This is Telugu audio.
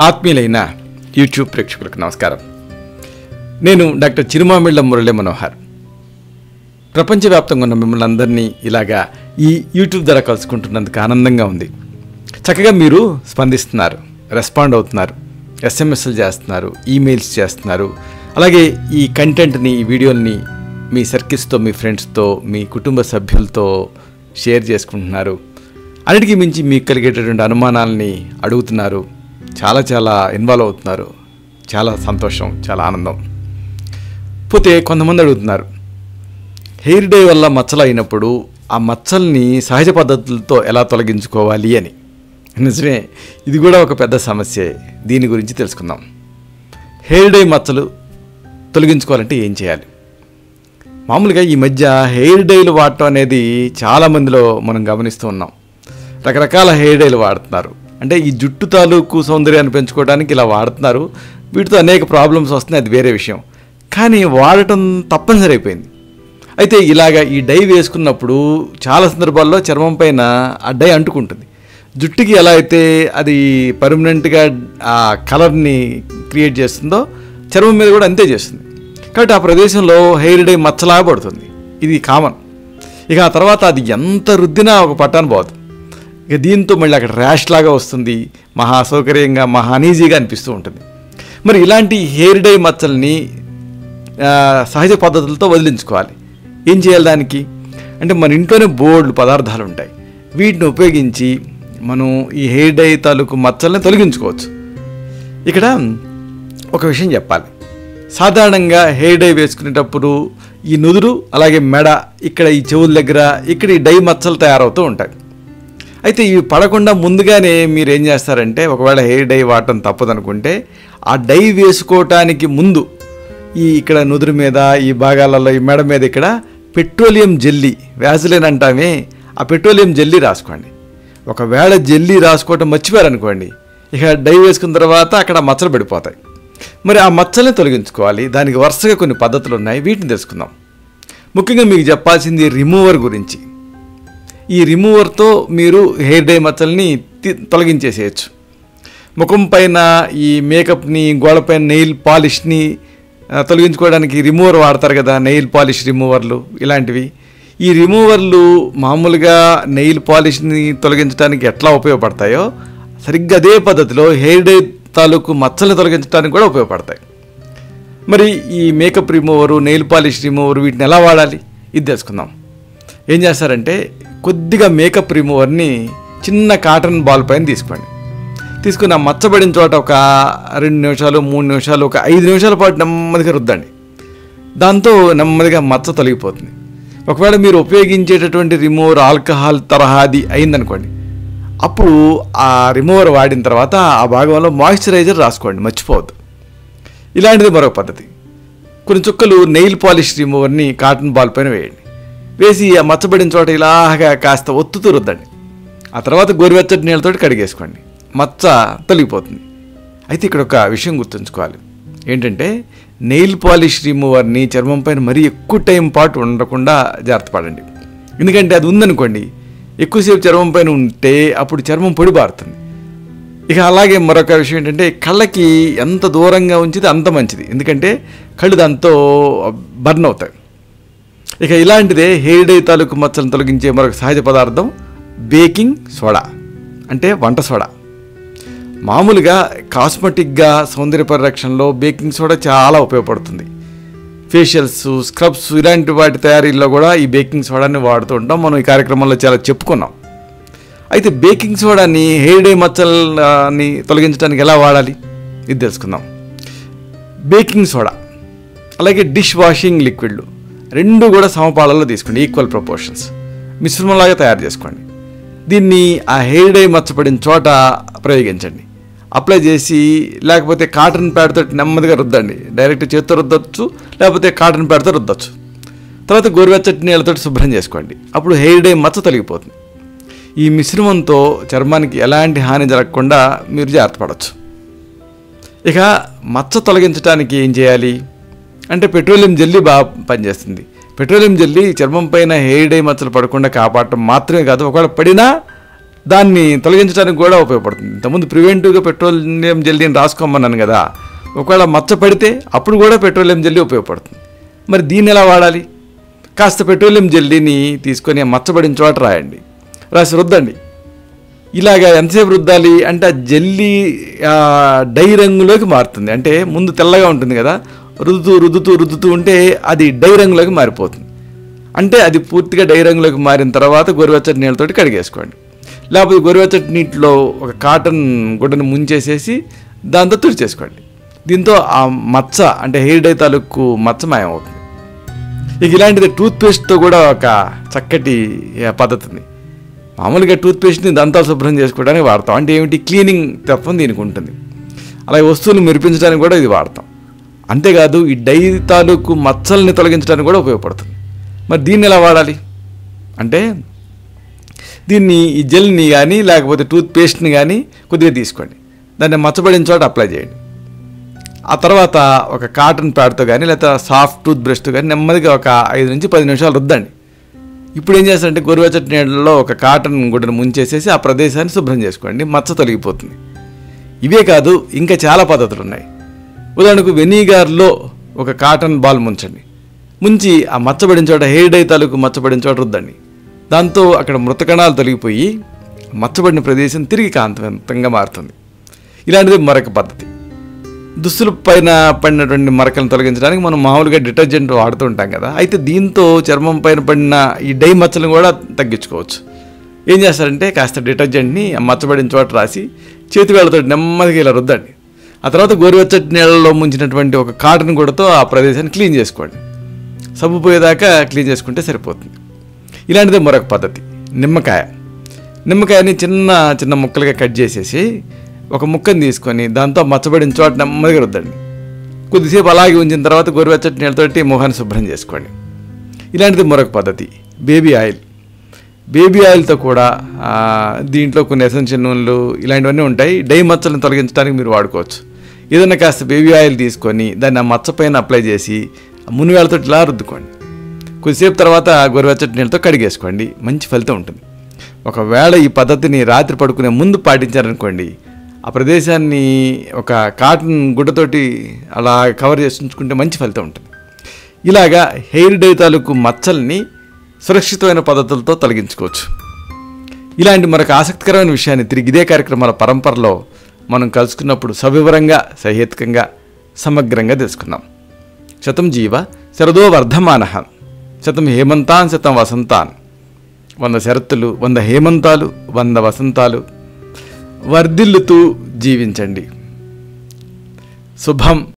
ఆత్మీయులైన యూట్యూబ్ ప్రేక్షకులకు నమస్కారం. నేను డాక్టర్ చిరుమామిళ్ళ మురళీ మనోహర్. ప్రపంచవ్యాప్తంగా ఉన్న మిమ్మల్ని అందరినీ ఇలాగా ఈ యూట్యూబ్ ద్వారా కలుసుకుంటున్నందుకు ఆనందంగా ఉంది. చక్కగా మీరు స్పందిస్తున్నారు, రెస్పాండ్ అవుతున్నారు, ఎస్ఎంఎస్లు చేస్తున్నారు, ఈమెయిల్స్ చేస్తున్నారు. అలాగే ఈ కంటెంట్ని, ఈ వీడియోల్ని మీ సర్కిల్స్తో, మీ ఫ్రెండ్స్తో, మీ కుటుంబ సభ్యులతో షేర్ చేసుకుంటున్నారు. అన్నిటికీ మించి మీకు కలిగేటటువంటి అనుమానాలని అడుగుతున్నారు. చాలా ఇన్వాల్వ్ అవుతున్నారు. చాలా సంతోషం, చాలా ఆనందం. పోతే కొంతమంది అడుగుతున్నారు, హెయిర్ డే వల్ల మచ్చలు అయినప్పుడు ఆ మచ్చల్ని సహజ పద్ధతులతో ఎలా తొలగించుకోవాలి అని. నిజమే, ఇది కూడా ఒక పెద్ద సమస్యే. దీని గురించి తెలుసుకుందాం. హెయిర్ డే మచ్చలు తొలగించుకోవాలంటే ఏం చేయాలి? మామూలుగా ఈ మధ్య హెయిర్ డేలు వాడటం అనేది చాలామందిలో మనం గమనిస్తూ ఉన్నాం. రకరకాల హెయిర్ డేలు వాడుతున్నారు. అంటే ఈ జుట్టు తాలూకు సౌందర్యాన్ని పెంచుకోవడానికి ఇలా వాడుతున్నారు. వీటితో అనేక ప్రాబ్లమ్స్ వస్తున్నాయి, అది వేరే విషయం. కానీ వాడటం తప్పనిసరి అయిపోయింది. అయితే ఇలాగ ఈ డై వేసుకున్నప్పుడు చాలా సందర్భాల్లో చర్మం పైన ఆ డై అంటుకుంటుంది. జుట్టుకి ఎలా అయితే అది పర్మనెంట్గా ఆ కలర్ని క్రియేట్ చేస్తుందో చర్మం మీద కూడా అంతే చేస్తుంది. కాబట్టి ఆ ప్రదేశంలో హెయిర్ డై మచ్చలాగా పడుతుంది. ఇది కామన్. ఇక ఆ తర్వాత అది ఎంత రుద్దినా ఒక పట్టాను పోదు. ఇక దీంతో మళ్ళీ అక్కడ ర్యాష్ లాగా వస్తుంది. మహా సౌకర్యంగా, మహా అనీజీగా అనిపిస్తూ ఉంటుంది. మరి ఇలాంటి హెయిర్ డై మచ్చల్ని సహజ పద్ధతులతో వదిలించుకోవాలి. ఏం చేయాలి దానికి అంటే, మన ఇంట్లోనే బోల్డ్ పదార్థాలు ఉంటాయి. వీటిని ఉపయోగించి మనం ఈ హెయిర్ డై తాలూకు మచ్చల్ని తొలగించుకోవచ్చు. ఇక్కడ ఒక విషయం చెప్పాలి. సాధారణంగా హెయిర్ డై వేసుకునేటప్పుడు ఈ నుదురు, అలాగే మెడ, ఇక్కడ ఈ చెవుల దగ్గర ఇక్కడ ఈ డై మచ్చలు తయారవుతూ ఉంటాయి. అయితే ఇవి పడకుండా ముందుగానే మీరు ఏం చేస్తారంటే, ఒకవేళ హెయిర్ డై వాడటం తప్పదనుకుంటే ఆ డై వేసుకోవటానికి ముందు ఈ ఇక్కడ నుదురు మీద, ఈ భాగాలలో, ఈ మెడ మీద ఇక్కడ పెట్రోలియం జెల్లీ, వ్యాజిలిన్ అంటామే, ఆ పెట్రోలియం జెల్లీ రాసుకోండి. ఒకవేళ జెల్లీ రాసుకోవటం మర్చిపోయారనుకోండి, ఇక డై వేసుకున్న తర్వాత అక్కడ మచ్చలు పడిపోతాయి. మరి ఆ మచ్చల్ని తొలగించుకోవాలి. దానికి వరుసగా కొన్ని పద్ధతులు ఉన్నాయి. వీటిని తెలుసుకుందాం. ముఖ్యంగా మీకు చెప్పాల్సింది రిమూవర్ గురించి. ఈ రిమూవర్తో మీరు హెయిర్ డై మచ్చల్ని తొలగించేసేయచ్చు. ముఖం పైన ఈ మేకప్ని, గోడపైన నెయిల్ పాలిష్ని తొలగించుకోవడానికి రిమూవర్ వాడతారు కదా, నెయిల్ పాలిష్ రిమూవర్లు ఇలాంటివి. ఈ రిమూవర్లు మామూలుగా నెయిల్ పాలిష్ని తొలగించడానికి ఎట్లా ఉపయోగపడతాయో సరిగ్గా అదే పద్ధతిలో హెయిర్ డై తాలూకు మచ్చల్ని తొలగించడానికి కూడా ఉపయోగపడతాయి. మరి ఈ మేకప్ రిమూవరు, నెయిల్ పాలిష్ రిమూవరు వీటిని ఎలా వాడాలి ఇది తెలుసుకుందాం. ఏం చేస్తారంటే, కొద్దిగా మేకప్ రిమూవర్ని చిన్న కాటన్ బాల్ పైన తీసుకుని ఆ మచ్చబడిన చోట ఒక 2 నిమిషాలు, 3 నిమిషాలు, ఒక 5 నిమిషాల పాటు నెమ్మదిగా రుద్దండి. దాంతో నెమ్మదిగా మచ్చ తొలగిపోతుంది. ఒకవేళ మీరు ఉపయోగించేటటువంటి రిమూవర్ ఆల్కహాల్ తరహాది అయిందనుకోండి, అప్పుడు ఆ రిమూవర్ వాడిన తర్వాత ఆ భాగంలో మాయిశ్చరైజర్ రాసుకోండి, మర్చిపోవద్దు. ఇలాంటిది మరొక పద్ధతి. కొన్ని చుక్కలు నెయిల్ పాలిష్ రిమూవర్ని కాటన్ బాల్ పైన వేయండి. వేసి ఆ మచ్చబడిన చోట ఇలాగా కాస్త ఒత్తుతూ రుద్దండి. ఆ తర్వాత గోరువెచ్చటి నీళ్ళతో కడిగేసుకోండి. మచ్చ తొలగిపోతుంది. అయితే ఇక్కడ ఒక విషయం గుర్తుంచుకోవాలి. ఏంటంటే, నెయిల్ పాలిష్ రిమూవర్ని చర్మం పైన మరీ ఎక్కువ టైం పాటు ఉండకుండా జాగ్రత్త పడండి. ఎందుకంటే అది ఉందనుకోండి, ఎక్కువసేపు చర్మం పైన ఉంటే అప్పుడు చర్మం పొడి బారుతుంది. ఇక అలాగే మరొక విషయం ఏంటంటే, కళ్ళకి ఎంత దూరంగా ఉంచితే అంత మంచిది. ఎందుకంటే కళ్ళు దాంతో బర్న్ అవుతాయి. ఇక ఇలాంటిదే హెయిర్ డై తాలూకు మచ్చలను తొలగించే మరొక సహజ పదార్థం బేకింగ్ సోడా, అంటే వంట సోడా. మామూలుగా కాస్మెటిక్గా సౌందర్య పరిరక్షణలో బేకింగ్ సోడా చాలా ఉపయోగపడుతుంది. ఫేషియల్స్, స్క్రబ్స్ ఇలాంటి వాటి తయారీలో కూడా ఈ బేకింగ్ సోడాని వాడుతూ ఉంటాం. మనం ఈ కార్యక్రమంలో చాలా చెప్పుకున్నాం. అయితే బేకింగ్ సోడాని హెయిర్ డై మచ్చల్ని తొలగించడానికి ఎలా వాడాలి ఇది తెలుసుకుందాం. బేకింగ్ సోడా అలాగే డిష్ వాషింగ్ లిక్విడ్లు రెండు కూడా సమపాళల్లో తీసుకోండి, ఈక్వల్ ప్రపోర్షన్స్. మిశ్రమంలాగా తయారు చేసుకోండి. దీన్ని ఆ హెయిర్ డై మచ్చపడిన చోట ప్రయోగించండి. అప్లై చేసి, లేకపోతే కాటన్ ప్యాడ్తో నెమ్మదిగా రుద్దండి. డైరెక్ట్ చేత్తో రుద్దొచ్చు, లేకపోతే కాటన్ ప్యాడ్తో రుద్దొచ్చు. తర్వాత గోరువెచ్చటి నీళ్ళతో శుభ్రం చేసుకోండి. అప్పుడు హెయిర్ డై మచ్చ తొలగిపోతుంది. ఈ మిశ్రమంతో చర్మానికి ఎలాంటి హాని జరగకుండా మీరు జాగ్రత్త పడవచ్చు. ఇక మచ్చ తొలగించడానికి ఏం చేయాలి అంటే, పెట్రోలియం జెల్లీ బాగా పనిచేస్తుంది. పెట్రోలియం జెల్లీ చర్మం పైన హెయిర్ డై మచ్చలు పడకుండా కాపాడటం మాత్రమే కాదు, ఒకవేళ పడినా దాన్ని తొలగించడానికి కూడా ఉపయోగపడుతుంది. ఇంతకుముందు ప్రివెంటివ్గా పెట్రోలియం జెల్లీని రాసుకోమన్నాను కదా, ఒకవేళ మచ్చ పడితే అప్పుడు కూడా పెట్రోలియం జెల్లీ ఉపయోగపడుతుంది. మరి దీన్ని ఎలా వాడాలి? కాస్త పెట్రోలియం జెల్లీని తీసుకొని ఆ మచ్చబడిన చోట రాయండి, రాసి రుద్దండి. ఇలాగా ఎంతసేపు రుద్దాలి అంటే ఆ జెల్లీ డై రంగులోకి మారుతుంది. అంటే ముందు తెల్లగా ఉంటుంది కదా, రుద్దుతూ ఉంటే అది డై రంగులోకి మారిపోతుంది. అంటే అది పూర్తిగా డై రంగులోకి మారిన తర్వాత గోరువెచ్చటి నీళ్ళతోటి కడిగేసుకోండి. లేకపోతే గోరువెచ్చటి నీటిలో ఒక కాటన్ గుడ్డను ముంచేసేసి దాంతో తుడిచేసుకోండి. దీంతో ఆ మచ్చ అంటే హెయిర్ డై తాలూకు మచ్చ మాయమవుతుంది. ఇక ఇలాంటిది టూత్పేస్ట్తో కూడా ఒక చక్కటి పద్ధతి ఉంది. మామూలుగా టూత్పేస్ట్ని దంతాలు శుభ్రం చేసుకోవడానికి వాడతాం. అంటే ఏమిటి, క్లీనింగ్ తత్వం దీనికి ఉంటుంది. అలాగే వస్తువులు మెరిపించడానికి కూడా ఇది వాడతాం. అంతేకాదు ఈ డై తాలూకు మచ్చల్ని తొలగించడానికి కూడా ఉపయోగపడుతుంది. మరి దీన్ని ఎలా వాడాలి అంటే, దీన్ని ఈ జెల్ని కానీ లేకపోతే టూత్పేస్ట్ని కానీ కొద్దిగా తీసుకోండి, దాన్ని మచ్చబడిన చోట అప్లై చేయండి. ఆ తర్వాత ఒక కాటన్ ప్యాడ్తో కానీ లేకపోతే సాఫ్ట్ టూత్ బ్రష్తో కానీ నెమ్మదిగా ఒక 5 నుంచి 10 నిమిషాలు రుద్దండి. ఇప్పుడు ఏం చేస్తారంటే గోరువెచ్చటి నీళ్ళలో ఒక కాటన్ గుడ్డను ముంచేసేసి ఆ ప్రదేశాన్ని శుభ్రం చేసుకోండి, మచ్చ తొలగిపోతుంది. ఇవే కాదు, ఇంకా చాలా పద్ధతులు ఉన్నాయి. ఉదాహరణకు వెనిగర్లో ఒక కాటన్ బాల్ ముంచండి, ముంచి ఆ మచ్చబడిన చోట హెయిర్ డై తాలూకు మచ్చబడిన చోట రుద్దండి. దాంతో అక్కడ మృతకణాలు తొలగిపోయి మచ్చబడిన ప్రదేశం తిరిగి కాంతివంతంగా మారుతుంది. ఇలాంటిది మరొక పద్ధతి. దుస్తుల పైన పడినటువంటి మరకలను తొలగించడానికి మనం మామూలుగా డిటర్జెంట్ వాడుతూ ఉంటాం కదా, అయితే దీంతో చర్మం పైన పడిన ఈ డై మచ్చలను కూడా తగ్గించుకోవచ్చు. ఏం చేస్తారంటే కాస్త డిటర్జెంట్ని మచ్చబడిన చోట రాసి చేతి వేళ్ళతో నెమ్మదిగా ఇలా రుద్దండి. ఆ తర్వాత గోరువెచ్చటి నీళ్ళలో ముంచినటువంటి ఒక కాటన్ గుడ్డతో ఆ ప్రదేశాన్ని క్లీన్ చేసుకోండి. సబ్బు పోయేదాకా క్లీన్ చేసుకుంటే సరిపోతుంది. ఇలాంటిదే మరొక పద్ధతి. నిమ్మకాయని చిన్న చిన్న ముక్కలుగా కట్ చేసేసి ఒక ముక్కని తీసుకొని దాంతో మచ్చబడిన చోట నెమ్మదిగా రుద్దండి. కొద్దిసేపు అలాగే ఉంచిన తర్వాత గోరువెచ్చటి నీళ్ళతోటి ముఖాన్ని శుభ్రం చేసుకోండి. ఇలాంటిది మరొక పద్ధతి. బేబీ ఆయిల్తో కూడా దీంట్లో కొన్ని ఎసెన్షియల్ నూనెలు ఇలాంటివన్నీ ఉంటాయి. డై మచ్చలను తొలగించడానికి మీరు వాడుకోవచ్చు. ఏదైనా కాస్త బేబీ ఆయిల్ తీసుకొని దాన్ని ఆ మచ్చ పైన అప్లై చేసి మునివేళ్ళతో ఇలా రుద్దుకోండి. కొద్దిసేపు తర్వాత గోరువెచ్చటి నీళ్ళతో కడిగేసుకోండి, మంచి ఫలితం ఉంటుంది. ఒకవేళ ఈ పద్ధతిని రాత్రి పడుకునే ముందు పాటించారనుకోండి, ఆ ప్రదేశాన్ని ఒక కాటన్ గుడ్డతోటి అలా కవర్ చేసి ఉంచుకుంటే మంచి ఫలితం ఉంటుంది. ఇలాగా హెయిర్ డై తాలూకు మచ్చల్ని సురక్షితమైన పద్ధతులతో తొలగించుకోవచ్చు. ఇలాంటి మరొక ఆసక్తికరమైన విషయాన్ని తిరిగి ఇదే కార్యక్రమాల పరంపరలో మనం కలుసుకున్నప్పుడు సవివరంగా, సహేతుకంగా, సమగ్రంగా తెలుసుకుందాం. శతం జీవ శరదో వర్ధమానః, శతం హేమంతాన్ శతం వసంతాన్. 100 శరత్తులు, 100 హేమంతాలు, 100 వసంతాలు వర్ధిల్లుతూ జీవించండి. శుభం.